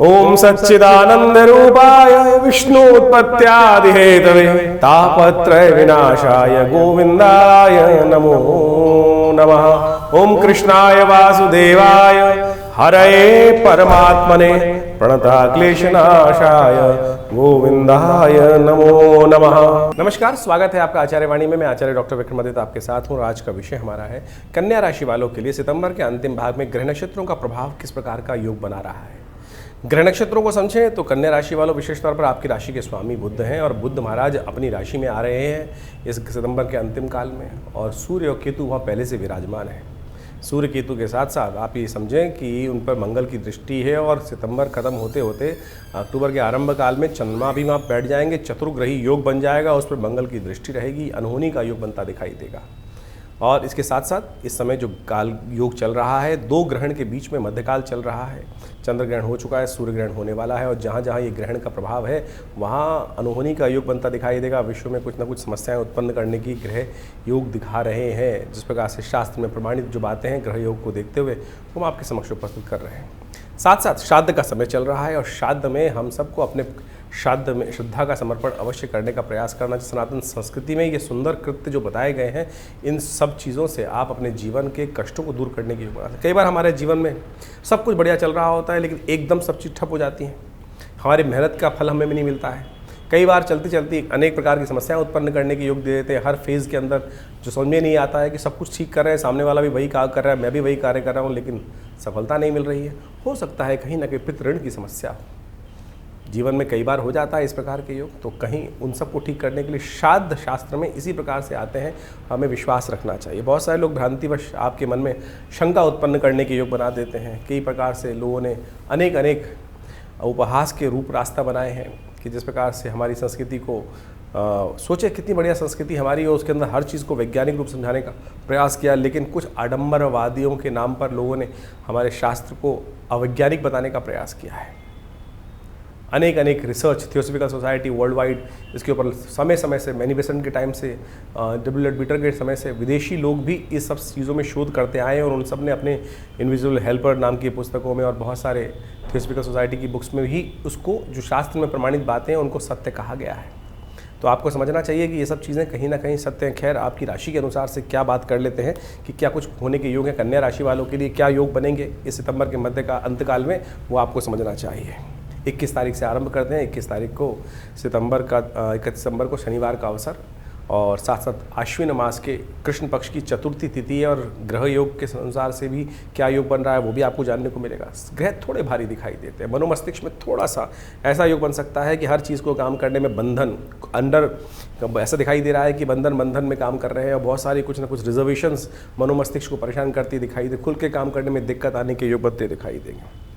ओम सच्चिदानंद रूपाय विष्णुत्पत्त्यादिहेतवे तापत्रय विनाशाय गोविंदाय नमो नमः। ओम कृष्णाय वासुदेवाय हरये परमात्मने प्रणताक्लेशनाशाय गोविंदाय नमो नमः। नमस्कार, स्वागत है आपका आचार्य वाणी में। मैं आचार्य डॉक्टर विक्रमादित्य आपके साथ हूँ। आज का विषय हमारा है कन्या राशि वालों के लिए सितंबर के अंतिम भाग में ग्रह नक्षत्रों का प्रभाव किस प्रकार का योग बना रहा है। ग्रह नक्षत्रों को समझें तो कन्या राशि वालों विशेष तौर पर आपकी राशि के स्वामी बुध हैं और बुध महाराज अपनी राशि में आ रहे हैं इस सितंबर के अंतिम काल में, और सूर्य और केतु वहाँ पहले से विराजमान है। सूर्य केतु के साथ साथ आप ये समझें कि उन पर मंगल की दृष्टि है और सितंबर खत्म होते होते अक्टूबर के आरंभ काल में चंद्रमा भी वहाँ बैठ जाएंगे, चतुर्ग्रही योग बन जाएगा, उस पर मंगल की दृष्टि रहेगी, अनहोनी का योग बनता दिखाई देगा। और इसके साथ साथ इस समय जो काल योग चल रहा है, दो ग्रहण के बीच में मध्यकाल चल रहा है। चंद्र ग्रहण हो चुका है, सूर्य ग्रहण होने वाला है, और जहाँ जहाँ ये ग्रहण का प्रभाव है वहाँ अनहोनी का योग बनता दिखाई देगा। विश्व में कुछ ना कुछ समस्याएं उत्पन्न करने की ग्रह योग दिखा रहे हैं। जिस प्रकार से शास्त्र में प्रमाणित जो बातें हैं ग्रह योग को देखते हुए वो हम आपके समक्ष उपस्थित कर रहे हैं। साथ साथ श्राद्ध का समय चल रहा है और श्राद्ध में हम सबको अपने श्राद्ध में श्रद्धा का समर्पण अवश्य करने का प्रयास करना चाहिए। सनातन संस्कृति में ये सुंदर कृत्य जो बताए गए हैं, इन सब चीज़ों से आप अपने जीवन के कष्टों को दूर करने की योजना। कई बार हमारे जीवन में सब कुछ बढ़िया चल रहा होता है लेकिन एकदम सब चीज़ ठप हो जाती हैं, हमारी मेहनत का फल हमें भी नहीं मिलता है। कई बार चलती चलती अनेक प्रकार की समस्याएं उत्पन्न करने की योग दे देते हैं। हर फेज़ के अंदर जो समझ में नहीं आता है कि सब कुछ ठीक कर रहे हैं, सामने वाला भी वही कार्य कर रहा है, मैं भी वही कार्य कर रहा हूँ, लेकिन सफलता नहीं मिल रही है। हो सकता है कहीं ना कहीं पितृ ऋण की समस्या जीवन में कई बार हो जाता है इस प्रकार के योग, तो कहीं उन सबको ठीक करने के लिए श्राद्ध शास्त्र में इसी प्रकार से आते हैं, हमें विश्वास रखना चाहिए। बहुत सारे लोग भ्रांतिवश आपके मन में शंका उत्पन्न करने के योग बना देते हैं। कई प्रकार से लोगों ने अनेक अनेक उपहास के रूप रास्ता बनाए हैं कि जिस प्रकार से हमारी संस्कृति को सोचे कितनी बढ़िया संस्कृति हमारी और उसके अंदर हर चीज़ को वैज्ञानिक रूप समझाने का प्रयास किया, लेकिन कुछ आडंबरवादियों के नाम पर लोगों ने हमारे शास्त्र को अवैज्ञानिक बताने का प्रयास किया है। अनेक अनेक research, theosophical society world wide इसके ऊपर समय समय से, मैनी बेसेंट के टाइम से, डब्ल्यू बीटर के समय से विदेशी लोग भी इस सब चीज़ों में शोध करते आए हैं और उन सब ने अपने इनविजिबल हेल्पर नाम की पुस्तकों में और बहुत सारे थियोसॉफिकल सोसाइटी की बुक्स में भी उसको जो शास्त्र में प्रमाणित बातें हैं उनको सत्य कहा गया है। तो आपको समझना चाहिए कि ये सब चीज़ें कहीं ना कहीं सत्य हैं। खैर, आपकी राशि के अनुसार से क्या बात कर लेते हैं कि क्या कुछ होने के योग हैं कन्या राशि वालों के लिए, क्या योग बनेंगे इस सितंबर के मध्य का अंतकाल में, वो आपको समझना चाहिए। 21 तारीख से आरंभ करते हैं। 21 तारीख को 31 सितंबर को शनिवार का अवसर, और साथ साथ आश्विन मास के कृष्ण पक्ष की चतुर्थी तिथि है, और ग्रह योग के अनुसार से भी क्या योग बन रहा है वो भी आपको जानने को मिलेगा। ग्रह थोड़े भारी दिखाई देते हैं, मनोमस्तिष्क में थोड़ा सा ऐसा योग बन सकता है कि हर चीज़ को काम करने में बंधन अंडर ऐसा दिखाई दे रहा है कि बंधन में काम कर रहे हैं, और बहुत सारी कुछ ना कुछ रिजर्वेशंस मनोमस्तिष्क को परेशान करती दिखाई दे, खुल के काम करने में दिक्कत आने के योग बनते दिखाई देंगे।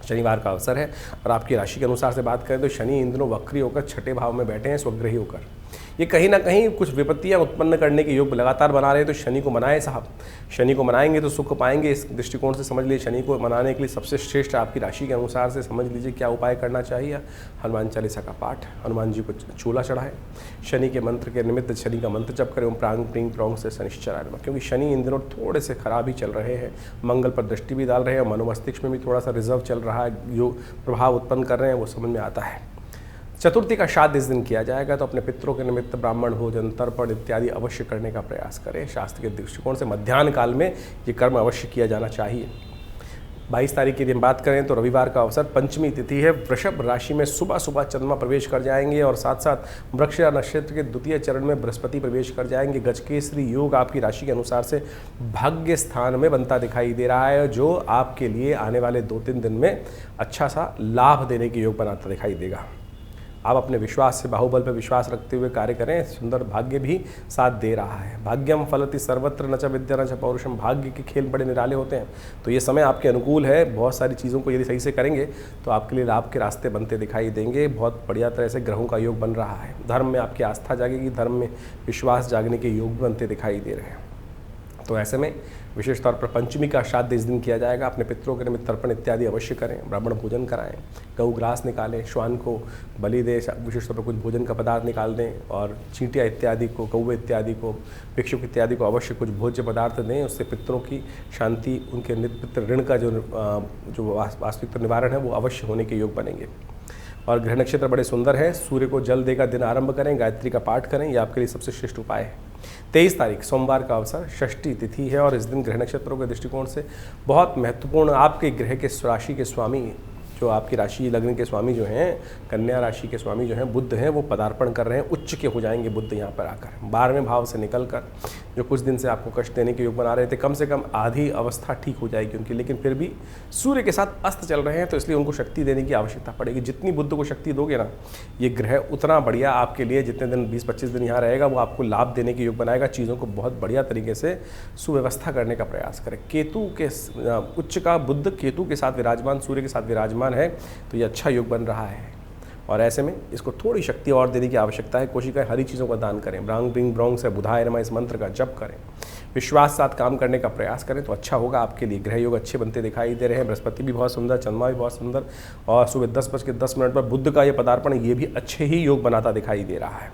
शनिवार का अवसर है और आपकी राशि के अनुसार से बात करें तो शनि इन दिनों वक्री होकर छठे भाव में बैठे हैं, स्वग्रही होकर। ये कहीं ना कहीं कुछ विपत्तियां उत्पन्न करने के योग लगातार बना रहे हैं। तो शनि को मनाएं साहब, शनि को मनाएंगे तो सुख पाएंगे। इस दृष्टिकोण से समझ लीजिए, शनि को मनाने के लिए सबसे श्रेष्ठ आपकी राशि के अनुसार से समझ लीजिए क्या उपाय करना चाहिए। हनुमान चालीसा का पाठ, हनुमान जी को चूल्हा चढ़ाएं, शनि के मंत्र के निमित्त शनि का मंत्र जप करें, ओम प्रांग प्रींग प्रौंग से शनिश्चराय नमः। क्योंकि शनि इन दिनों थोड़े से खराब ही चल रहे हैं, मंगल पर दृष्टि भी डाल रहे हैं, मनोमस्तिष्क में भी थोड़ा सा रिजर्व चल रहा है, योग प्रभाव उत्पन्न कर रहे हैं, वो समझ में आता है। चतुर्थी का श्राद्ध इस दिन किया जाएगा, तो अपने पितरों के निमित्त ब्राह्मण भोजन, तर्पण इत्यादि अवश्य करने का प्रयास करें। शास्त्र के दृष्टिकोण से मध्याह्न काल में ये कर्म अवश्य किया जाना चाहिए। 22 तारीख की दिन बात करें तो रविवार का अवसर, पंचमी तिथि है। वृषभ राशि में सुबह सुबह चंद्रमा प्रवेश कर जाएंगे और साथ साथ वृक्ष नक्षत्र के द्वितीय चरण में बृहस्पति प्रवेश कर जाएंगे। गजकेसरी योग आपकी राशि के अनुसार से भाग्य स्थान में बनता दिखाई दे रहा है, जो आपके लिए आने वाले 2-3 दिन में अच्छा सा लाभ देने के योग बनाता दिखाई देगा। आप अपने विश्वास से, बाहुबल पर विश्वास रखते हुए कार्य करें, सुंदर भाग्य भी साथ दे रहा है। भाग्यम फलति सर्वत्र न च विद्या न च पौरुषम। भाग्य के खेल बड़े निराले होते हैं, तो ये समय आपके अनुकूल है। बहुत सारी चीज़ों को यदि सही से करेंगे तो आपके लिए लाभ के रास्ते बनते दिखाई देंगे। बहुत बढ़िया तरह से ग्रहों का योग बन रहा है। धर्म में आपकी आस्था जागेगी, धर्म में विश्वास जागने के योग बनते दिखाई दे रहे हैं। तो ऐसे में विशेष तौर पर पंचमी का श्राद्ध इस दिन किया जाएगा। अपने पितरों के निमित्त तर्पण इत्यादि अवश्य करें, ब्राह्मण भोजन कराएं, गऊ ग्रास निकालें, श्वान को बलि दें, विशेष तौर पर कुछ भोजन का पदार्थ निकाल दें और चींटियाँ इत्यादि को, कौवे इत्यादि को, भिक्षुक इत्यादि को अवश्य कुछ भोज्य पदार्थ दें। उससे पितरों की शांति, उनके पितृ ऋण का जो वास्तविक निवारण है वो अवश्य होने के योग बनेंगे। और ग्रह नक्षत्र बड़े सुंदर हैं। सूर्य को जल देकर दिन आरंभ करें, गायत्री का पाठ करें, यह आपके लिए सबसे श्रेष्ठ उपाय है। 23 तारीख सोमवार का अवसर, षष्ठी तिथि है और इस दिन ग्रह नक्षत्रों के दृष्टिकोण से बहुत महत्वपूर्ण, आपके ग्रह के राशि के स्वामी, जो आपकी राशि लग्न के स्वामी जो हैं, कन्या राशि के स्वामी जो हैं बुद्ध हैं, वो पदार्पण कर रहे हैं, उच्च के हो जाएंगे बुद्ध यहाँ पर आकर। 12वें भाव से निकलकर जो कुछ दिन से आपको कष्ट देने के योग बना रहे थे, कम से कम आधी अवस्था ठीक हो जाएगी उनकी, लेकिन फिर भी सूर्य के साथ अस्त चल रहे हैं तो इसलिए उनको शक्ति देने की आवश्यकता पड़ेगी। जितनी बुद्ध को शक्ति दोगे ना, ये ग्रह उतना बढ़िया आपके लिए, जितने दिन 20-25 दिन यहाँ रहेगा वो आपको लाभ देने के योग बनाएगा। चीज़ों को बहुत बढ़िया तरीके से सुव्यवस्था करने का प्रयास करें। केतु के उच्च का बुद्ध केतु के साथ विराजमान, सूर्य के साथ विराजमान है, तो ये अच्छा योग बन रहा है और ऐसे में इसको थोड़ी शक्ति और देने की आवश्यकता है। कोशिकाएं हरी चीज़ों का दान करें, ब्रांग ब्रिंग ब्रोंग से बुधाय नमः इस मंत्र का जप करें, विश्वास साथ काम करने का प्रयास करें तो अच्छा होगा आपके लिए। ग्रह योग अच्छे बनते दिखाई दे रहे हैं। बृहस्पति भी बहुत सुंदर, चंद्रमा भी बहुत सुंदर और सुबह 10:10 पर बुद्ध का ये पदार्पण, ये भी अच्छे ही योग बनाता दिखाई दे रहा है।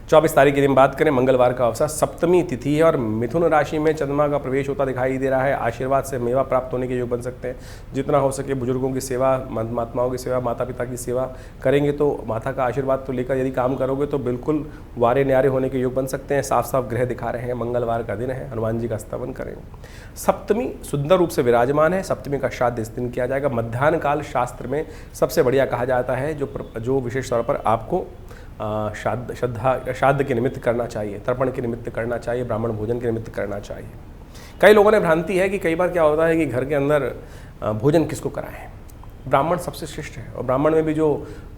24 तारीख की दिन बात करें, मंगलवार का अवसर, सप्तमी तिथि है और मिथुन राशि में चंद्रमा का प्रवेश होता दिखाई दे रहा है। आशीर्वाद से मेवा प्राप्त होने के योग बन सकते हैं। जितना हो सके बुजुर्गों की सेवा, महात्माओं की सेवा, माता पिता की सेवा करेंगे तो माता का आशीर्वाद तो लेकर यदि काम करोगे तो बिल्कुल वारे न्यारे होने के योग बन सकते हैं। साफ साफ ग्रह दिखा रहे हैं। मंगलवार का दिन है, हनुमान जी का स्तवन करें। सप्तमी सुंदर रूप से विराजमान है। सप्तमी का श्राद्ध इस दिन किया जाएगा। मध्याह्न काल शास्त्र में सबसे बढ़िया कहा जाता है, जो विशेष तौर पर आपको श्राद्ध के निमित्त करना चाहिए, तर्पण के निमित्त करना चाहिए, ब्राह्मण भोजन के निमित्त करना चाहिए। कई लोगों ने भ्रांति है कि कई बार क्या होता है कि घर के अंदर भोजन किसको कराएं। ब्राह्मण सबसे श्रेष्ठ है और ब्राह्मण में भी जो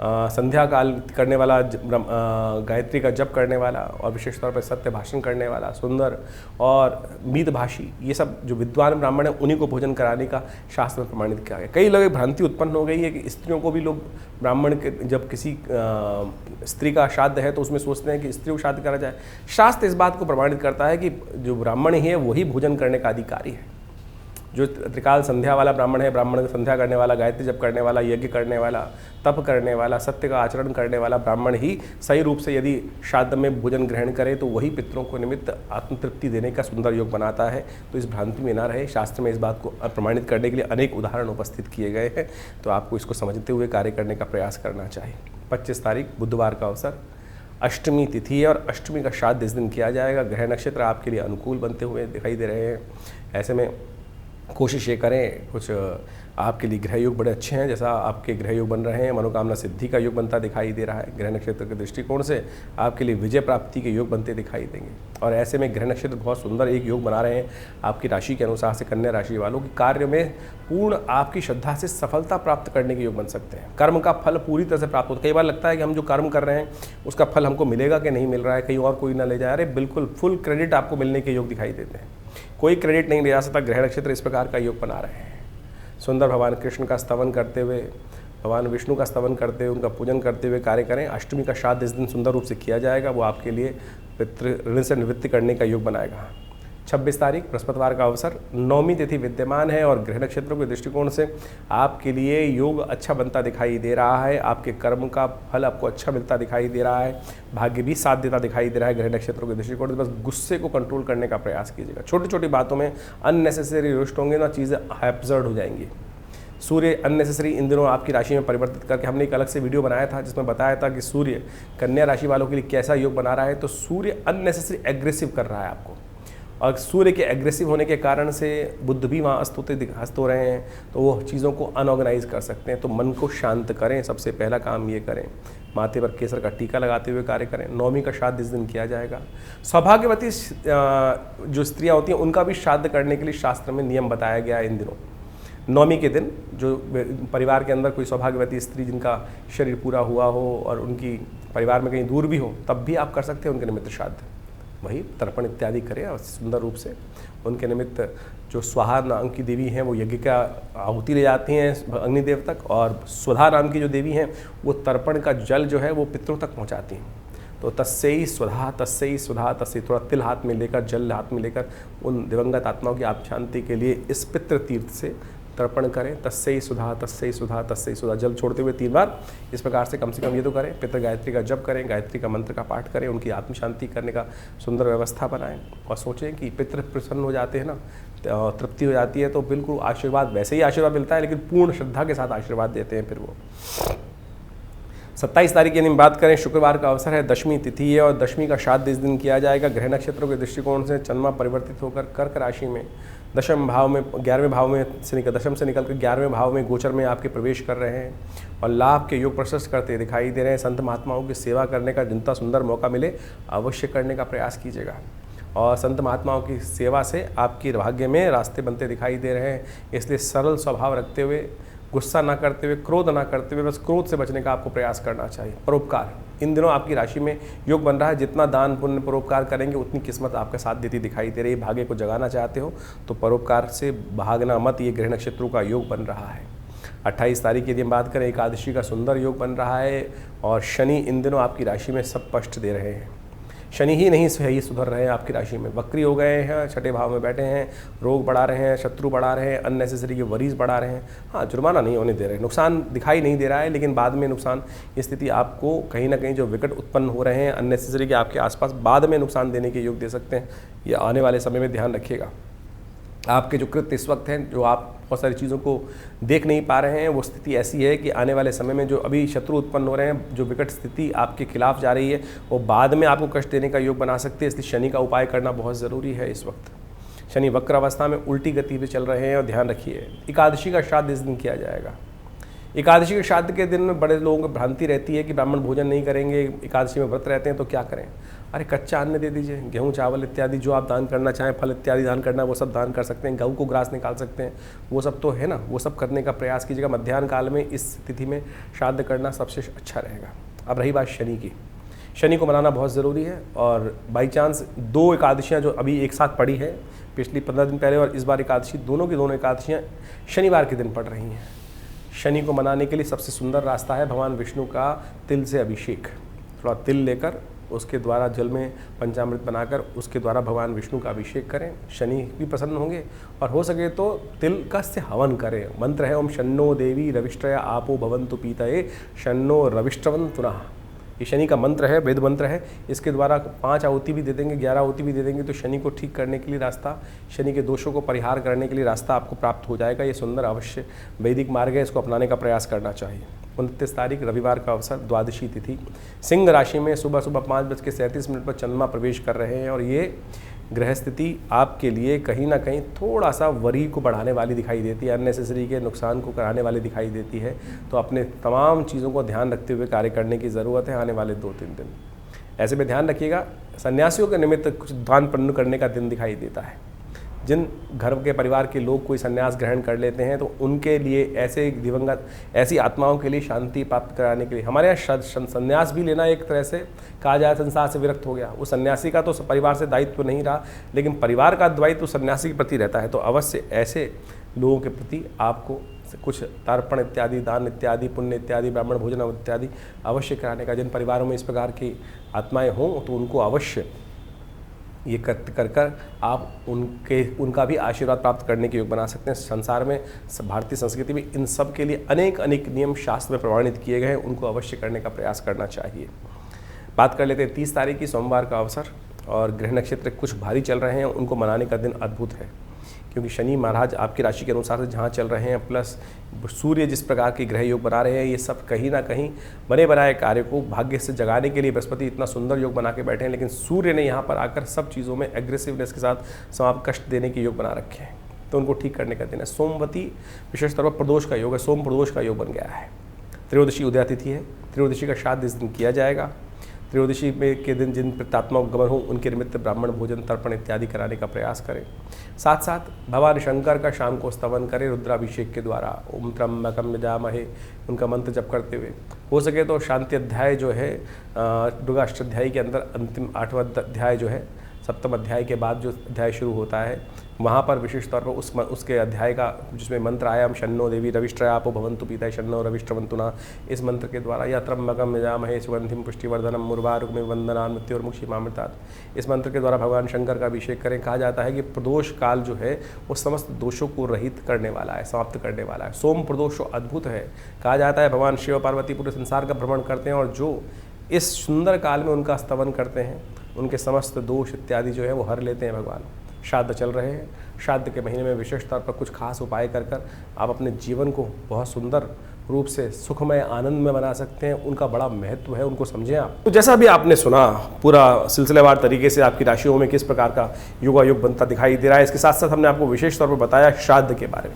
संध्या काल करने वाला, गायत्री का जप करने वाला और विशेष तौर पर सत्य भाषण करने वाला, सुंदर और मीतभाषी, ये सब जो विद्वान ब्राह्मण है उन्हीं को भोजन कराने का शास्त्र में प्रमाणित किया गया। कई लोग भ्रांति उत्पन्न हो गई है कि स्त्रियों को भी लोग, ब्राह्मण के जब किसी स्त्री का श्राद्ध है तो उसमें सोचते हैं कि स्त्री को श्राद्ध करा जाए। शास्त्र इस बात को प्रमाणित करता है कि जो ब्राह्मण ही है वही भोजन करने का अधिकारी है। जो त्रिकाल संध्या वाला ब्राह्मण है, ब्राह्मण संध्या करने वाला, गायत्री जप करने वाला, यज्ञ करने वाला, तप करने वाला, सत्य का आचरण करने वाला ब्राह्मण ही सही रूप से यदि श्राद्ध में भोजन ग्रहण करे तो वही पितरों को निमित्त आत्मतृप्ति देने का सुंदर योग बनाता है। तो इस भ्रांति में ना रहे। शास्त्र में इस बात को प्रमाणित करने के लिए अनेक उदाहरण उपस्थित किए गए हैं, तो आपको इसको समझते हुए कार्य करने का प्रयास करना चाहिए। 25 तारीख बुधवार का अवसर, अष्टमी तिथि है और अष्टमी का श्राद्ध इस दिन किया जाएगा। ग्रह नक्षत्र आपके लिए अनुकूल बनते हुए दिखाई दे रहे हैं। ऐसे में कोशिश ये करें, कुछ आपके लिए ग्रह योग बड़े अच्छे हैं, जैसा आपके ग्रह योग बन रहे हैं, मनोकामना सिद्धि का योग बनता दिखाई दे रहा है। ग्रह नक्षत्र के दृष्टिकोण से आपके लिए विजय प्राप्ति के योग बनते दिखाई देंगे और ऐसे में ग्रह नक्षत्र बहुत सुंदर एक योग बना रहे हैं आपकी राशि के अनुसार से। कन्या राशि वालों की कार्य में पूर्ण आपकी श्रद्धा से सफलता प्राप्त करने के योग बन सकते हैं। कर्म का फल पूरी तरह से प्राप्त होता है। कई बार लगता है कि हम जो कर्म कर रहे हैं उसका फल हमको मिलेगा कि नहीं मिल रहा है, कहीं और कोई ना ले जा रहे, बिल्कुल फुल क्रेडिट आपको मिलने के योग दिखाई देते हैं। कोई क्रेडिट नहीं ले जा सकता। ग्रह नक्षत्र इस प्रकार का योग बना रहे हैं। सुंदर भगवान कृष्ण का स्तवन करते हुए, भगवान विष्णु का स्तवन करते हुए, उनका पूजन करते हुए कार्य करें। अष्टमी का श्राद्ध इस दिन सुंदर रूप से किया जाएगा, वो आपके लिए पितृ ऋण से निवृत्ति करने का योग बनाएगा। 26 तारीख बृहस्पतिवार का अवसर, नौमी तिथि विद्यमान है और ग्रह नक्षत्रों के दृष्टिकोण से आपके लिए योग अच्छा बनता दिखाई दे रहा है। आपके कर्म का फल आपको अच्छा मिलता दिखाई दे रहा है। भाग्य भी साथ देता दिखाई दे रहा है ग्रह नक्षत्रों के दृष्टिकोण से। बस गुस्से को कंट्रोल करने का प्रयास कीजिएगा। छोटी छोटी बातों में अननेसेसरी रुष्ट होंगे ना, चीज़ें हैप्सर्ड हो जाएंगी। सूर्य अननेसेसरी इन दिनों आपकी राशि में परिवर्तित करके हमने एक अलग से वीडियो बनाया था जिसमें बताया था कि सूर्य कन्या राशि वालों के लिए कैसा योग बना रहा है। तो सूर्य अननेसेसरी एग्रेसिव कर रहा है आपको और सूर्य के एग्रेसिव होने के कारण से बुध भी वहाँ अस्त हो रहे हैं, तो वो चीज़ों को अनऑर्गेनाइज कर सकते हैं। तो मन को शांत करें, सबसे पहला काम ये करें। माथे पर केसर का टीका लगाते हुए कार्य करें। नौमी का श्राद्ध इस दिन किया जाएगा। सौभाग्यवती जो स्त्रियाँ होती हैं उनका भी श्राद्ध करने के लिए शास्त्र में नियम बताया गया है। इन दिनों नौमी के दिन जो परिवार के अंदर कोई सौभाग्यवती स्त्री जिनका शरीर पूरा हुआ हो और उनकी परिवार में कहीं दूर भी हो, तब भी आप कर सकते हैं उनके निमित्त श्राद्ध। वही तर्पण इत्यादि करें और सुंदर रूप से उनके निमित्त जो स्वाहा नाम की देवी हैं वो यज्ञ का आहुति ले जाती हैं अग्निदेव तक, और स्वधा नाम की जो देवी हैं वो तर्पण का जल जो है वो पितरों तक पहुंचाती हैं। तो तस्यै स्वधा तस्यै स्वधा तस्यै, थोड़ा तिल हाथ में लेकर, जल हाथ में लेकर उन दिवंगत आत्माओं की आप शांति के लिए इस पितृ तीर्थ से तर्पण करें। तस्यै सुधा तस्यै सुधा तस्यै सुधा, जल छोड़ते हुए 3 बार इस प्रकार से कम ये तो करें। पितृ गायत्री का जप करें, गायत्री का मंत्र का पाठ करें, उनकी आत्म शांति करने का सुंदर व्यवस्था बनाएं और सोचें कि पितृ प्रसन्न हो जाते हैं ना, तृप्ति हो जाती है, तो बिल्कुल आशीर्वाद, वैसे ही आशीर्वाद मिलता है लेकिन पूर्ण श्रद्धा के साथ आशीर्वाद देते हैं फिर वो। 27 तारीख यानी बात करें, शुक्रवार का अवसर है, दशमी तिथि है और दशमी का श्राद्ध इस दिन किया जाएगा। ग्रह नक्षत्रों के दृष्टिकोण से चंद्रमा परिवर्तित होकर कर्क राशि में दशम भाव में 11वें भाव में से निकल दशम से निकलकर 11वें भाव में गोचर में आपके प्रवेश कर रहे हैं और लाभ के योग प्रशस्त करते दिखाई दे रहे हैं। संत महात्माओं की सेवा करने का जितना सुंदर मौका मिले अवश्य करने का प्रयास कीजिएगा और संत महात्माओं की सेवा से आपकी भाग्य में रास्ते बनते दिखाई दे रहे हैं। इसलिए सरल स्वभाव रखते हुए, गुस्सा ना करते हुए, क्रोध ना करते हुए, बस क्रोध से बचने का आपको प्रयास करना चाहिए। परोपकार, इन दिनों आपकी राशि में योग बन रहा है, जितना दान पुण्य परोपकार करेंगे उतनी किस्मत आपका साथ देती दिखाई दे रही है। भाग्य को जगाना चाहते हो तो परोपकार से भागना मत, ये ग्रह नक्षत्रों का योग बन रहा है। 28 तारीख की यदि हम बात करें, एकादशी का सुंदर योग बन रहा है और शनि इन दिनों आपकी राशि में सब कष्ट दे रहे हैं। शनि ही नहीं सही सुधर रहे हैं आपकी राशि में, वक्री हो गए हैं, छठे भाव में बैठे हैं, रोग बढ़ा रहे हैं, शत्रु बढ़ा रहे हैं, अननेसेसरी के वरीज बढ़ा रहे हैं। हाँ, जुर्माना नहीं होने दे रहे, नुकसान दिखाई नहीं दे रहा है लेकिन बाद में नुकसान, ये स्थिति आपको कहीं ना कहीं जो विकट उत्पन्न हो रहे हैं अननेसेसरी के आपके आसपास, बाद में नुकसान देने के योग दे सकते हैं। ये आने वाले समय में ध्यान रखिएगा। आपके जो कृत्य इस वक्त हैं, जो आप बहुत सारी चीज़ों को देख नहीं पा रहे हैं, वो स्थिति ऐसी है कि आने वाले समय में जो अभी शत्रु उत्पन्न हो रहे हैं, जो विकट स्थिति आपके खिलाफ जा रही है, वो बाद में आपको कष्ट देने का योग बना सकते हैं। इसलिए शनि का उपाय करना बहुत ज़रूरी है। इस वक्त शनि वक्र अवस्था में उल्टी गति पे चल रहे हैं और ध्यान रखिए। एकादशी का श्राद्ध इस दिन किया जाएगा। एकादशी के श्राद्ध के दिन में बड़े लोगों को भ्रांति रहती है कि ब्राह्मण भोजन नहीं करेंगे, एकादशी में व्रत रहते हैं तो क्या करें। अरे कच्चा अन्न दे दीजिए, गेहूं चावल इत्यादि जो आप दान करना चाहें, फल इत्यादि दान करना है वो सब दान कर सकते हैं। गऊ को ग्रास निकाल सकते हैं, वो सब तो है ना, वो सब करने का प्रयास कीजिएगा। मध्याह्न काल में इस तिथि में श्राद्ध करना सबसे अच्छा रहेगा। अब रही बात शनि की, शनि को मनाना बहुत ज़रूरी है और बाई चांस 2 एकादशियाँ जो अभी एक साथ पड़ी है, पिछली 15 दिन पहले और इस बार एकादशी, दोनों की दोनों एकादशियाँ शनिवार के दिन पड़ रही हैं। शनि को मनाने के लिए सबसे सुंदर रास्ता है भगवान विष्णु का तिल से अभिषेक। थोड़ा तिल लेकर उसके द्वारा जल में पंचामृत बनाकर उसके द्वारा भगवान विष्णु का अभिषेक करें, शनि भी प्रसन्न होंगे। और हो सके तो तिल का से हवन करें। मंत्र है ओम शन्नो देवी रविष्ट्रया आपो भवन्तु पीतये शन्नो रविष्ट्रवन्तुनः। ये शनि का मंत्र है, वेद मंत्र है। इसके द्वारा 5 आहुति भी दे देंगे, 11 आहुति भी दे देंगे तो शनि को ठीक करने के लिए रास्ता, शनि के दोषों को परिहार करने के लिए रास्ता आपको प्राप्त हो जाएगा। ये सुंदर अवश्य वैदिक मार्ग है, इसको अपनाने का प्रयास करना चाहिए। 29 तारीख रविवार का अवसर, द्वादशी तिथि, सिंह राशि में सुबह 5:37 पर चंद्रमा प्रवेश कर रहे हैं और ये ग्रह स्थिति आपके लिए कहीं ना कहीं थोड़ा सा वरी को बढ़ाने वाली दिखाई देती है, अननेसेसरी के नुकसान को कराने वाली दिखाई देती है। तो अपने तमाम चीज़ों को ध्यान रखते हुए कार्य करने की ज़रूरत है आने वाले 2-3 दिन। ऐसे में ध्यान रखिएगा, सन्यासियों के निमित्त कुछ दान पुण्य करने का दिन दिखाई देता है। जिन घर के परिवार के लोग कोई संन्यास ग्रहण कर लेते हैं तो उनके लिए, ऐसे दिवंगत ऐसी आत्माओं के लिए शांति प्राप्त कराने के लिए हमारे यहाँ संन्यास भी लेना एक तरह से कहा जाए संसार से विरक्त हो गया। वो सन्यासी का तो परिवार से दायित्व नहीं रहा, लेकिन परिवार का दायित्व सन्यासी के प्रति रहता है। तो अवश्य ऐसे लोगों के प्रति आपको कुछ तर्पण इत्यादि, दान इत्यादि, पुण्य इत्यादि, ब्राह्मण भोजन इत्यादि अवश्य कराने का। जिन परिवारों में इस प्रकार की आत्माएँ हों तो उनको अवश्य ये कर आप उनका भी आशीर्वाद प्राप्त करने के योग बना सकते हैं। संसार में, भारतीय संस्कृति में इन सब के लिए अनेक नियम शास्त्र में प्रमाणित किए गए हैं, उनको अवश्य करने का प्रयास करना चाहिए। बात कर लेते हैं 30 तारीख की, सोमवार का अवसर और ग्रह नक्षत्र कुछ भारी चल रहे हैं, उनको मनाने का दिन अद्भुत है क्योंकि शनि महाराज आपकी राशि के अनुसार से जहाँ चल रहे हैं, प्लस सूर्य जिस प्रकार के ग्रह योग बना रहे हैं, ये सब कहीं ना कहीं बने बनाए कार्य को भाग्य से जगाने के लिए बृहस्पति इतना सुंदर योग बना के बैठे हैं। लेकिन सूर्य ने यहाँ पर आकर सब चीज़ों में एग्रेसिवनेस के साथ समाप्त कष्ट देने के योग बना रखे हैं, तो उनको ठीक करने का दिन है। सोमवती विशेष तौर पर प्रदोष का योग है, सोम प्रदोष का योग बन गया है। त्रयोदशी उदयातिथि है, त्रयोदशी का श्राद्ध इस दिन किया जाएगा। त्रयोदशी में के दिन जिन प्रेतात्मा गमन हो उनके निमित्त ब्राह्मण भोजन, तर्पण इत्यादि कराने का प्रयास करें। साथ साथ भगवान शंकर का शाम को स्तवन करें रुद्राभिषेक के द्वारा, ओम त्र्यंबकम यजामहे उनका मंत्र जप करते हुए। हो सके तो शांति अध्याय जो है दुर्गाष्टाध्यायी के अंदर अंतिम 8वां अध्याय जो है सप्तम अध्याय के बाद जो अध्याय शुरू होता है वहाँ पर विशेष तौर पर उसके अध्याय का जिसमें मंत्र आया, हम शन्नो देवी रविष्ट्रयापो भवन्तु पीतय शन्नो रविष्ट्रवन्तुना, इस मंत्र के द्वारा या त्र्यंबकम यजामहे सुगंधिम पुष्टिवर्धनम मुर्वारुकमिव वंदनान् मृत्युर्मुक्षीमामृतात्, इस मंत्र के द्वारा भगवान शंकर का अभिषेक करें। कहा जाता है कि प्रदोष काल जो है वो समस्त दोषों को रहित करने वाला है, समाप्त करने वाला है। सोम प्रदोष अद्भुत है। कहा जाता है भगवान शिव पार्वती पूरे संसार का भ्रमण करते हैं और जो इस सुंदर काल में उनका स्तवन करते हैं उनके समस्त दोष इत्यादि जो है वो हर लेते हैं भगवान। श्राद्ध चल रहे हैं, श्राद्ध के महीने में विशेष तौर पर कुछ खास उपाय कर कर आप अपने जीवन को बहुत सुंदर रूप से सुखमय आनंद में बना सकते हैं। उनका बड़ा महत्व है, उनको समझें आप। तो जैसा भी आपने सुना, पूरा सिलसिलेवार तरीके से आपकी राशियों में किस प्रकार का युगायुग बनता दिखाई दे रहा है। इसके साथ साथ हमने आपको विशेष तौर पर बताया श्राद्ध के बारे में।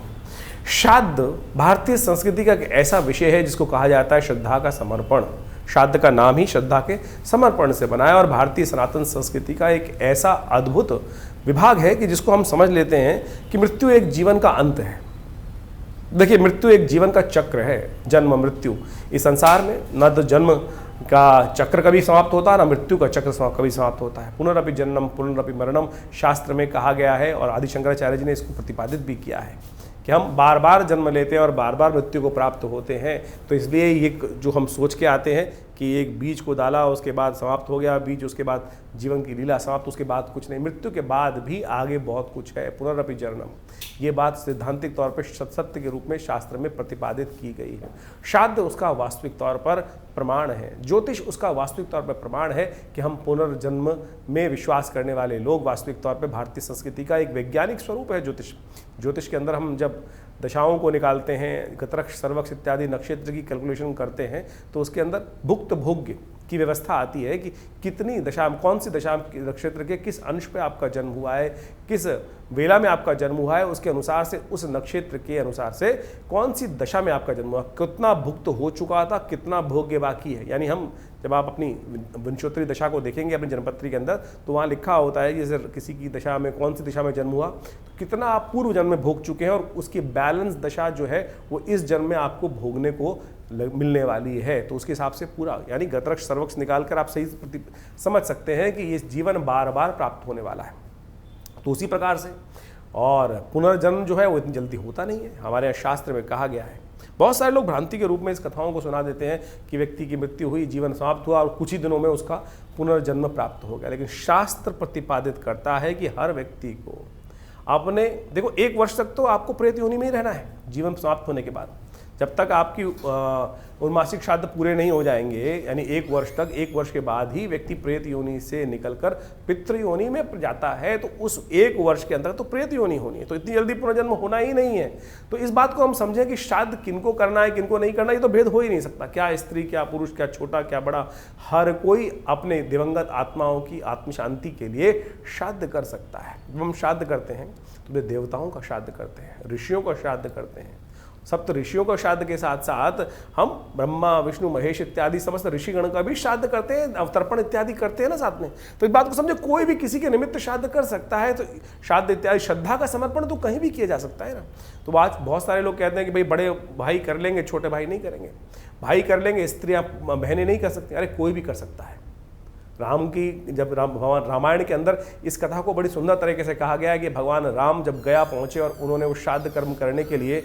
श्राद्ध भारतीय संस्कृति का एक ऐसा विषय है जिसको कहा जाता है श्रद्धा का समर्पण। श्राद्ध का नाम ही श्रद्धा के समर्पण से बना है और भारतीय सनातन संस्कृति का एक ऐसा अद्भुत विभाग है कि जिसको हम समझ लेते हैं कि मृत्यु एक जीवन का अंत है। देखिए, मृत्यु एक जीवन का चक्र है, जन्म मृत्यु। इस संसार में न तो जन्म का चक्र कभी समाप्त होता है, ना मृत्यु का चक्र कभी समाप्त होता है। पुनरपि जन्मम पुनरपि मरणम शास्त्र में कहा गया है और आदि शंकराचार्य जी ने इसको प्रतिपादित भी किया है कि हम बार बार जन्म लेते हैं और बार बार मृत्यु को प्राप्त होते हैं। तो इसलिए ये जो हम सोच के आते हैं कि एक बीज को डाला, उसके बाद समाप्त हो गया बीज, उसके बाद जीवन की लीला समाप्त, उसके बाद कुछ नहीं, मृत्यु के बाद भी आगे बहुत कुछ है। पुनरपि जन्मम, ये बात सैद्धांतिक तौर पर सत्य के रूप में शास्त्र में प्रतिपादित की गई है। श्राद्ध उसका वास्तविक तौर पर प्रमाण है। ज्योतिष उसका वास्तविक तौर पर प्रमाण है कि हम पुनर्जन्म में विश्वास करने वाले लोग वास्तविक तौर पर भारतीय संस्कृति का एक वैज्ञानिक स्वरूप है ज्योतिष। ज्योतिष के अंदर हम जब दशाओं को निकालते हैं, गतरक्ष सर्वक्ष इत्यादि नक्षत्र की कैलकुलेशन करते हैं तो उसके अंदर भुक्त भोग्य की व्यवस्था आती है कि कितनी दशा, कौन सी दशा नक्षत्र के किस अंश पे आपका जन्म हुआ है, किस वेला में आपका जन्म हुआ है, उसके अनुसार से उस नक्षत्र के अनुसार से कौन सी दशा में आपका जन्म हुआ, कितना भुक्त हो चुका था, कितना भोग्य बाकी है। यानी हम जब आप अपनी विंशोत्तरी दशा को देखेंगे अपनी जन्मपत्री के अंदर तो वहाँ लिखा होता है जैसे किसी की दशा में कौन सी दिशा में जन्म हुआ, तो कितना आप पूर्व जन्म में भोग चुके हैं और उसकी बैलेंस दशा जो है वो इस जन्म में आपको भोगने को मिलने वाली है। तो उसके हिसाब से पूरा यानी गतरक्ष सर्वक्ष निकाल कर आप सही समझ सकते हैं कि ये जीवन बार बार प्राप्त होने वाला है। तो उसी प्रकार से और पुनर्जन्म जो है वो इतनी जल्दी होता नहीं है, हमारे यहाँ शास्त्र में कहा गया है। बहुत सारे लोग भ्रांति के रूप में इस कथाओं को सुना देते हैं कि व्यक्ति की मृत्यु हुई, जीवन समाप्त हुआ और कुछ ही दिनों में उसका पुनर्जन्म प्राप्त हो गया। लेकिन शास्त्र प्रतिपादित करता है कि हर व्यक्ति को अपने, देखो 1 वर्ष तक तो आपको प्रेत योनि में ही रहना है जीवन समाप्त होने के बाद। जब तक आपकी उन्मासिक श्राद्ध पूरे नहीं हो जाएंगे, यानी 1 वर्ष तक, 1 वर्ष के बाद ही व्यक्ति प्रेत योनि से निकलकर पितृ योनि में जाता है। तो उस 1 वर्ष के अंदर तो प्रेत योनि होनी है, तो इतनी जल्दी पुनर्जन्म होना ही नहीं है। तो इस बात को हम समझें कि श्राद्ध किनको करना है किनको नहीं करना, ये तो भेद हो ही नहीं सकता। क्या स्त्री, क्या पुरुष, क्या छोटा, क्या बड़ा, हर कोई अपने दिवंगत आत्माओं की आत्म शांति के लिए श्राद्ध कर सकता है। जब हम श्राद्ध करते हैं तो वे देवताओं का श्राद्ध करते हैं, ऋषियों का श्राद्ध करते हैं। सप्त ऋषियों का श्राद्ध के साथ साथ हम ब्रह्मा विष्णु महेश इत्यादि समस्त ऋषिगण का भी श्राद्ध करते हैं, अवतर्पण इत्यादि करते हैं ना साथ में। तो इस बात को समझे, कोई भी किसी के निमित्त श्राद्ध कर सकता है। तो श्राद्ध इत्यादि श्रद्धा का समर्पण तो कहीं भी किया जा सकता है ना। तो आज बहुत सारे लोग कहते हैं कि भाई बड़े भाई कर लेंगे, छोटे भाई नहीं करेंगे, भाई कर लेंगे, स्त्रियां बहनें नहीं कर सकती। अरे कोई भी कर सकता है। राम की जब भगवान रामायण के अंदर इस कथा को बड़ी सुंदर तरीके से कहा गया है कि भगवान राम जब गया पहुँचे और उन्होंने वो श्राद्ध कर्म करने के लिए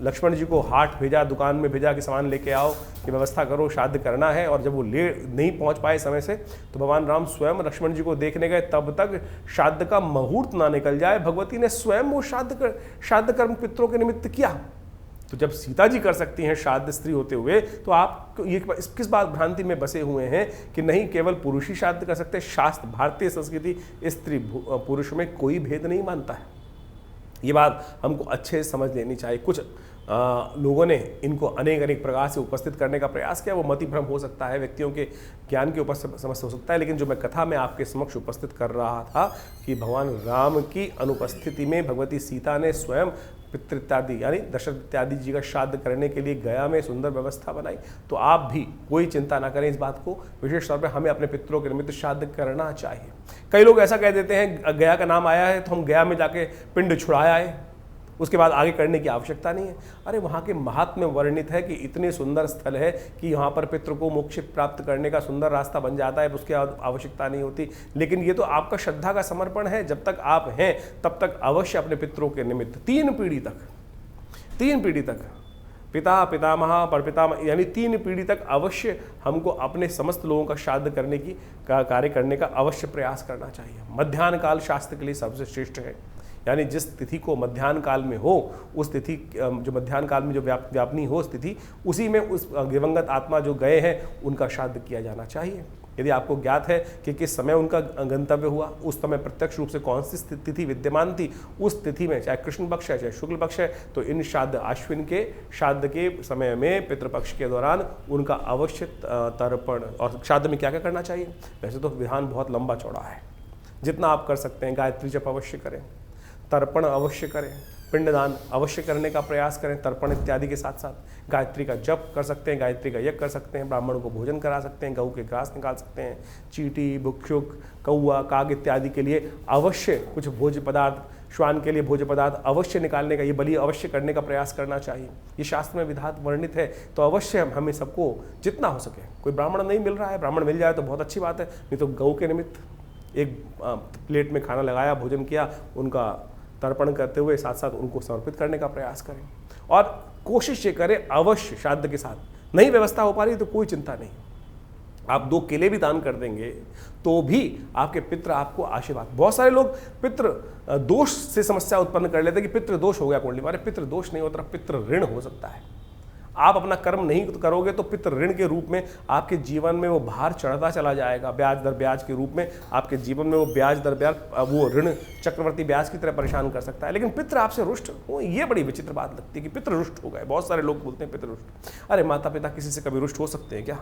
लक्ष्मण जी को हाट भेजा, दुकान में भेजा कि सामान लेके आओ, कि व्यवस्था करो, श्राद्ध करना है। और जब वो नहीं पहुँच पाए समय से तो भगवान राम स्वयं लक्ष्मण जी को देखने गए, तब तक श्राद्ध का मुहूर्त ना निकल जाए, भगवती ने स्वयं वो श्राद्ध कर्म पितरों के निमित्त किया। तो जब सीता जी कर सकती हैं श्राद्ध स्त्री होते हुए, तो आप ये किस बात भ्रांति में बसे हुए हैं कि नहीं केवल पुरुष ही श्राद्ध कर सकते हैं। शास्त्र, भारतीय संस्कृति स्त्री पुरुष में कोई भेद नहीं मानता है। ये बात हमको अच्छे से समझ लेनी चाहिए। कुछ लोगों ने इनको अनेक प्रकार से उपस्थित करने का प्रयास किया, वो मति भ्रम हो सकता है, व्यक्तियों के ज्ञान के ऊपर समस्या हो सकता है। लेकिन जो मैं कथा में आपके समक्ष उपस्थित कर रहा था कि भगवान राम की अनुपस्थिति में भगवती सीता ने स्वयं पितृ इत्यादि यानी दशरथ इत्यादि जी का श्राद्ध करने के लिए गया में सुंदर व्यवस्था बनाई। तो आप भी कोई चिंता ना करें इस बात को, विशेष तौर पर हमें अपने पितरों के निमित्त श्राद्ध करना चाहिए। कई लोग ऐसा कह देते हैं गया का नाम आया है तो हम गया में जाके पिंड छुड़ाया है, उसके बाद आगे करने की आवश्यकता नहीं है। अरे वहाँ के महात्म्य वर्णित है कि इतने सुंदर स्थल है कि यहाँ पर पितृ को मोक्ष प्राप्त करने का सुंदर रास्ता बन जाता है, उसकी आवश्यकता नहीं होती। लेकिन ये तो आपका श्रद्धा का समर्पण है, जब तक आप हैं तब तक अवश्य अपने पितरों के निमित्त 3 पीढ़ी तक पिता, पितामह, परपितामह यानी 3 पीढ़ी तक अवश्य हमको अपने समस्त लोगों का श्राद्ध करने की कार्य करने का अवश्य प्रयास करना चाहिए। मध्याह्न काल शास्त्र के लिए सबसे श्रेष्ठ है, यानी जिस तिथि को मध्याह्न काल में हो, उस तिथि जो मध्याह्न काल में जो व्यापनी हो उस तिथि, उसी में उस दिवंगत आत्मा जो गए हैं उनका श्राद्ध किया जाना चाहिए। यदि आपको ज्ञात है कि किस समय उनका गंतव्य हुआ, उस समय प्रत्यक्ष रूप से कौन सी तिथि विद्यमान थी, उस तिथि में चाहे कृष्ण पक्ष है चाहे शुक्ल पक्ष है, तो इन श्राद्ध अश्विन के श्राद्ध के समय में पितृपक्ष के दौरान उनका अवश्य तर्पण। और श्राद्ध में क्या क्या करना चाहिए? वैसे तो विधान बहुत लंबा चौड़ा है, जितना आप कर सकते हैं। गायत्री जप अवश्य करें, तर्पण अवश्य करें, पिंडदान अवश्य करने का प्रयास करें, तर्पण इत्यादि के साथ साथ गायत्री का जप कर सकते हैं, गायत्री का यज्ञ कर सकते हैं, ब्राह्मणों को भोजन करा सकते हैं, गऊ के घास निकाल सकते हैं, चींटी, भुक्षुक, कौआ, काग इत्यादि के लिए अवश्य कुछ भोज्य पदार्थ, श्वान के लिए भोज्य पदार्थ अवश्य निकालने का, ये बलि अवश्य करने का प्रयास करना चाहिए। ये शास्त्र में विधान वर्णित है, तो अवश्य हमें सबको जितना हो सके। कोई ब्राह्मण नहीं मिल रहा है, ब्राह्मण मिल जाए तो बहुत अच्छी बात है, नहीं तो गऊ के निमित्त एक प्लेट में खाना लगाया, भोजन किया, उनका तर्पण करते हुए साथ साथ उनको समर्पित करने का प्रयास करें। और कोशिश ये करें अवश्य श्राद्ध के साथ। नहीं व्यवस्था हो पा रही तो कोई चिंता नहीं, आप 2 केले भी दान कर देंगे तो भी आपके पितृ आपको आशीर्वाद। बहुत सारे लोग पितृ दोष से समस्या उत्पन्न कर लेते हैं कि पितृ दोष हो गया कुंडली में। अरे पितृ दोष नहीं होता, पितृ ऋण हो सकता है। आप अपना कर्म नहीं करोगे तो पितृ ऋण के रूप में आपके जीवन में वो भार चढ़ता चला जाएगा, ब्याज दर ब्याज के रूप में आपके जीवन में वो ब्याज दर ब्याज, वो ऋण चक्रवर्ती ब्याज की तरह परेशान कर सकता है। लेकिन पितृ आपसे रुष्ट हो, ये बड़ी विचित्र बात लगती है कि पितृ रुष्ट हो गए। बहुत सारे लोग बोलते हैं पितृ रुष्ट। अरे माता पिता किसी से कभी रुष्ट हो सकते हैं क्या?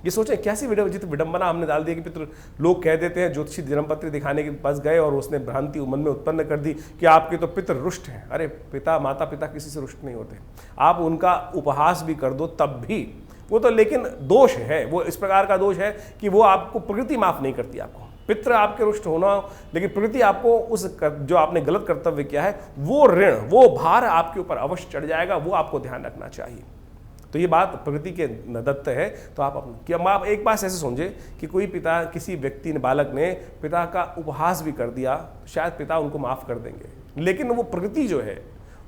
ये सोचें कैसी विचित्र विडंबना हमने डाल दी कि पितृ, लोग कह देते हैं ज्योतिषी जन्मपत्री दिखाने के पास गए और उसने भ्रांति मन में उत्पन्न कर दी कि आपके तो पितृ रुष्ट हैं। अरे पिता, माता पिता किसी से रुष्ट नहीं होते। आप उनका उपहास भी कर दो तब भी वो तो, लेकिन दोष है, वो इस प्रकार का दोष है कि वो आपको प्रकृति माफ नहीं करती। आपको पितृ आपके रुष्ट होना, लेकिन प्रकृति आपको उस जो आपने गलत कर्तव्य किया है वो ऋण, वो भार आपके ऊपर अवश्य चढ़ जाएगा, वो आपको ध्यान रखना चाहिए। तो ये बात प्रकृति के दत्त है। तो आप एक बात ऐसे समझे कि कोई पिता, किसी व्यक्ति ने, बालक ने पिता का उपहास भी कर दिया, शायद पिता उनको माफ कर देंगे, लेकिन वो प्रकृति जो है,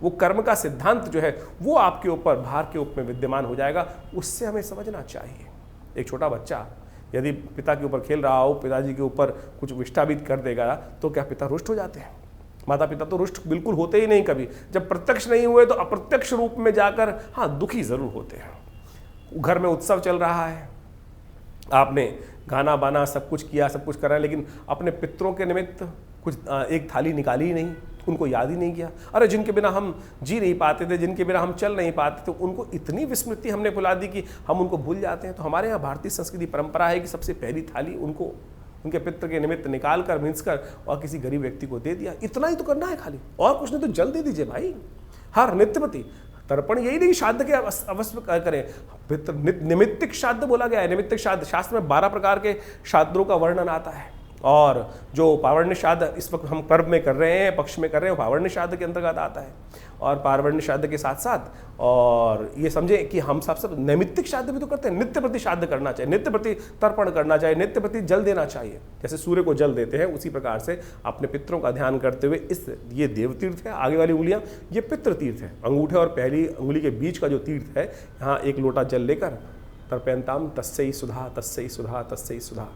वो कर्म का सिद्धांत जो है, वो आपके ऊपर भार के रूप में विद्यमान हो जाएगा। उससे हमें समझना चाहिए। एक छोटा बच्चा यदि पिता के ऊपर खेल रहा हो, पिताजी के ऊपर कुछ विष्ठाबित कर देगा, तो क्या पिता रुष्ट हो जाते हैं? माता पिता तो रुष्ट बिल्कुल होते ही नहीं कभी। जब प्रत्यक्ष नहीं हुए तो अप्रत्यक्ष रूप में जाकर हाँ दुखी जरूर होते हैं। घर में उत्सव चल रहा है, आपने गाना बाना सब कुछ किया, सब कुछ करा, लेकिन अपने पितरों के निमित्त कुछ एक थाली निकाली ही नहीं, उनको याद ही नहीं किया। अरे जिनके बिना हम जी नहीं पाते थे, जिनके बिना हम चल नहीं पाते थे, उनको इतनी विस्मृति हमने भुला दी कि हम उनको भूल जाते हैं। तो हमारे यहाँ भारतीय संस्कृति परंपरा है कि सबसे पहली थाली उनको, उनके पितृ के निमित्त निकाल कर, मिंस कर और किसी गरीब व्यक्ति को दे दिया। इतना ही तो करना है खाली, और कुछ नहीं तो जल दे दीजिए भाई। हर नित्यपति तर्पण यही नहीं श्राद्ध के अवश्य करें। पितृ निमित्तिक श्राद्ध बोला गया है। निमित्तिक श्राद्ध, शास्त्र में 12 प्रकार के श्राद्धों का वर्णन आता है। और जो पावर्ण्य श्राद्ध इस वक्त हम पर्व में कर रहे हैं, पक्ष में कर रहे हैं, पावर्ण्य श्राद्ध के अंतर्गत आता है। और पावर्ण्य श्राद्ध के साथ साथ और ये समझे कि हम सब नैमित्तिक श्राद्ध भी तो करते हैं। नित्य प्रति श्राद्ध करना चाहिए, नित्य प्रति तर्पण करना चाहिए, नित्य प्रति जल देना चाहिए। जैसे सूर्य को जल देते हैं, उसी प्रकार से अपने पितरों का ध्यान करते हुए ये देव तीर्थ है, आगे वाली उंगलियां ये पितृ तीर्थ है। अंगूठे और पहली उंगली के बीच का जो तीर्थ है, यहाँ 1 लोटा जल लेकर तर्पयन्ताम तस्यै सुधा तस्यै सुधा तस्यै सुधा।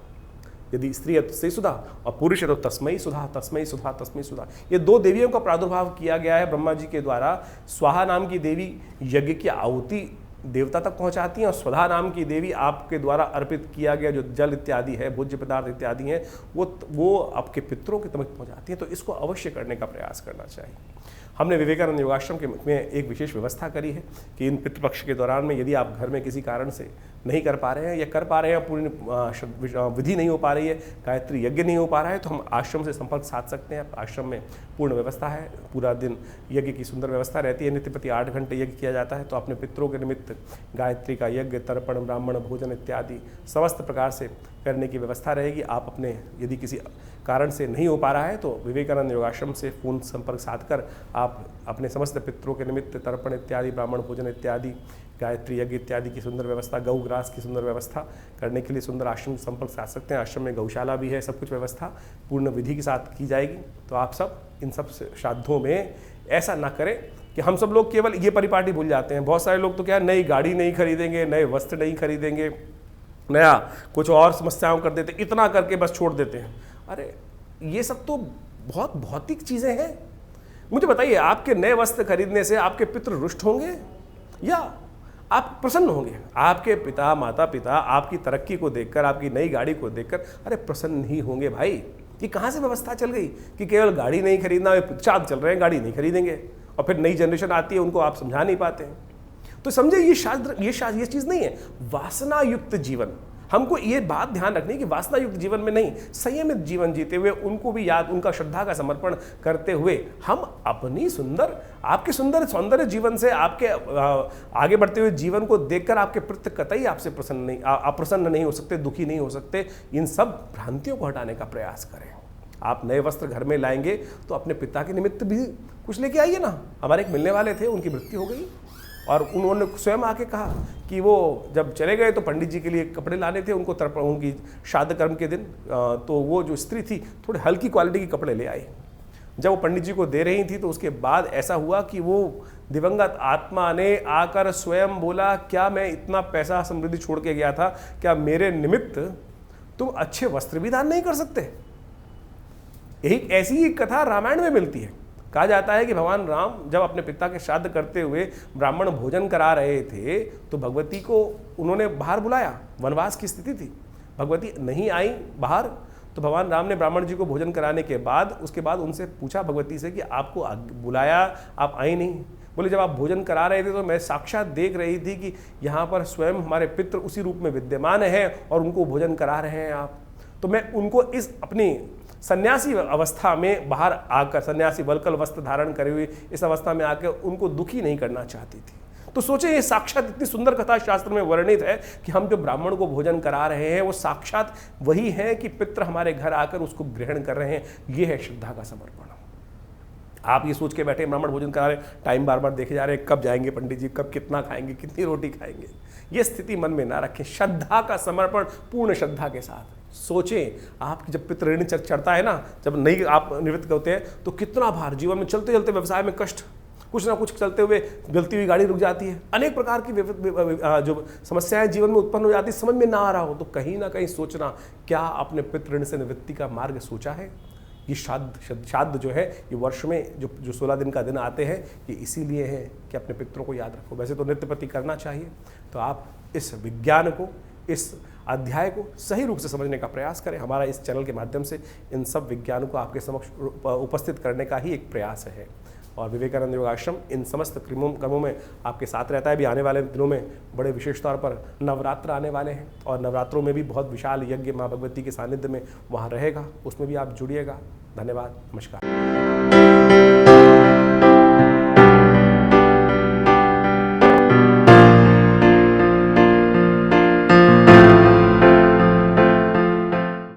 यदि स्त्री है तो तस्मै सुधा और पुरुष है तो तस्मै सुधा तस्मै सुधा तस्मै सुधा। ये 2 देवियों का प्रादुर्भाव किया गया है ब्रह्मा जी के द्वारा। स्वाहा नाम की देवी यज्ञ की आहुति देवता तक पहुंचाती हैं, और स्वधा नाम की देवी आपके द्वारा अर्पित किया गया जो जल इत्यादि है, भोज्य पदार्थ इत्यादि हैं, वो आपके पितरों के तक पहुंचाती हैं। तो इसको अवश्य करने का प्रयास करना चाहिए। हमने विवेकानंद योगाश्रम में एक विशेष व्यवस्था करी है कि इन पितृपक्ष के दौरान में यदि आप घर में किसी कारण से नहीं कर पा रहे हैं या कर पा रहे हैं, पूर्ण विधि नहीं हो पा रही है, गायत्री यज्ञ नहीं हो पा रहा है, तो हम आश्रम से संपर्क साध सकते हैं। आश्रम में पूर्ण व्यवस्था है, पूरा दिन यज्ञ की सुंदर व्यवस्था रहती है। नित्य प्रति 8 घंटे यज्ञ किया जाता है। तो अपने पितरों के निमित्त गायत्री का यज्ञ, तर्पण, ब्राह्मण भोजन इत्यादि समस्त प्रकार से करने की व्यवस्था रहेगी। आप अपने यदि किसी कारण से नहीं हो पा रहा है तो विवेकानंद योगाश्रम से फोन संपर्क साधकर आप अपने समस्त पितरों के निमित्त तर्पण इत्यादि, ब्राह्मण भोजन इत्यादि, गायत्री यज्ञ इत्यादि की सुंदर व्यवस्था, गौ ग्रास की सुंदर व्यवस्था करने के लिए सुंदर आश्रम संपर्क साध सकते हैं। आश्रम में गौशाला भी है, सब कुछ व्यवस्था पूर्ण विधि के साथ की जाएगी। तो आप सब इन सब श्राद्धों में ऐसा ना करें कि हम सब लोग केवल ये परिपाटी भूल जाते हैं। बहुत सारे लोग तो क्या है, नई गाड़ी नहीं खरीदेंगे, नए वस्त्र नहीं खरीदेंगे, नया कुछ और समस्याओं कर देते, इतना करके बस छोड़ देते हैं। अरे ये सब तो बहुत भौतिक चीज़ें हैं। मुझे बताइए, आपके नए वस्त्र खरीदने से आपके पितृ रुष्ट होंगे या आप प्रसन्न होंगे? आपके पिता माता पिता आपकी तरक्की को देखकर, आपकी नई गाड़ी को देखकर अरे प्रसन्न ही होंगे भाई। ये कहाँ से व्यवस्था चल गई कि केवल गाड़ी नहीं खरीदना, वे चाँद चल रहे हैं, गाड़ी नहीं खरीदेंगे, और फिर नई जनरेशन आती है उनको आप समझा नहीं पाते हैं। तो समझे ये चीज़ नहीं है। वासना युक्त जीवन, हमको ये बात ध्यान रखनी है कि वासना युक्त जीवन में नहीं, संयमित जीवन जीते हुए उनको भी याद, उनका श्रद्धा का समर्पण करते हुए हम अपनी सुंदर, आपके सुंदर सौंदर्य जीवन से, आपके आगे बढ़ते हुए जीवन को देखकर आपके प्रति कतई आपसे अप्रसन्न नहीं हो सकते, दुखी नहीं हो सकते। इन सब भ्रांतियों को हटाने का प्रयास करें। आप नए वस्त्र घर में लाएंगे तो अपने पिता के निमित्त भी कुछ लेके आइए ना। हमारे एक मिलने वाले थे, उनकी मृत्यु हो गई और उन्होंने स्वयं आके कहा कि वो जब चले गए तो पंडित जी के लिए कपड़े लाने थे उनको, तर्पण उनकी श्राद्ध कर्म के दिन। तो वो जो स्त्री थी थोड़े हल्की क्वालिटी के कपड़े ले आई। जब वो पंडित जी को दे रही थी तो उसके बाद ऐसा हुआ कि वो दिवंगत आत्मा ने आकर स्वयं बोला, क्या मैं इतना पैसा समृद्धि छोड़ के गया था, क्या मेरे निमित्त तुम अच्छे वस्त्र भी दान नहीं कर सकते? एक ऐसी ही कथा रामायण में मिलती है। कहा जाता है कि भगवान राम जब अपने पिता के श्राद्ध करते हुए ब्राह्मण भोजन करा रहे थे तो भगवती को उन्होंने बाहर बुलाया। वनवास की स्थिति थी, भगवती नहीं आई बाहर, तो भगवान राम ने ब्राह्मण जी को भोजन कराने के बाद उसके बाद उनसे पूछा भगवती से कि आपको बुलाया, आप आई नहीं। बोले जब आप भोजन करा रहे थे तो मैं साक्षात देख रही थी कि यहाँ पर स्वयं हमारे पितृ उसी रूप में विद्यमान हैं और उनको भोजन करा रहे हैं आप। तो मैं उनको इस अपनी सन्यासी अवस्था में बाहर आकर, सन्यासी वल्कल वस्त्र धारण करे हुए इस अवस्था में आकर उनको दुखी नहीं करना चाहती थी। तो सोचे ये साक्षात इतनी सुंदर कथा शास्त्र में वर्णित है कि हम जो ब्राह्मण को भोजन करा रहे हैं वो साक्षात वही है कि पितृ हमारे घर आकर उसको ग्रहण कर रहे हैं। ये है श्रद्धा का समर्पण। आप ये सोच के बैठे ब्राह्मण भोजन करा रहे, टाइम बार बार देखे जा रहे हैं, कब जाएंगे पंडित जी, कब कितना खाएंगे, कितनी रोटी खाएंगे। ये स्थिति मन में ना रखें। श्रद्धा का समर्पण पूर्ण श्रद्धा के साथ सोचें। आपकी जब पितृ ऋण चढ़ता है ना, जब नहीं आप निवृत्त होते हैं तो कितना भार, जीवन में चलते चलते व्यवसाय में कष्ट, कुछ ना कुछ चलते हुए गलती हुई गाड़ी रुक जाती है, अनेक प्रकार की जो समस्याएं जीवन में उत्पन्न हो जाती, समझ में ना आ रहा हो तो कहीं ना कहीं सोचना, क्या आपने पितृ ऋण से निवृत्ति का मार्ग सोचा है? ये श्राद्ध जो है ये वर्ष में जो 16 दिन का दिन आते हैं ये इसीलिए है कि अपने पितरों को याद रखो। वैसे तो नित्य प्रति करना चाहिए। तो आप इस विज्ञान को, इस अध्याय को सही रूप से समझने का प्रयास करें। हमारा इस चैनल के माध्यम से इन सब विज्ञानों को आपके समक्ष उपस्थित करने का ही एक प्रयास है। और विवेकानंद योगाश्रम इन समस्त कर्मों में आपके साथ रहता है। भी आने वाले दिनों में बड़े विशेष तौर पर नवरात्र आने वाले हैं और नवरात्रों में भी बहुत विशाल यज्ञ माँ भगवती के सानिध्य में वहाँ रहेगा, उसमें भी आप जुड़िएगा। धन्यवाद, नमस्कार।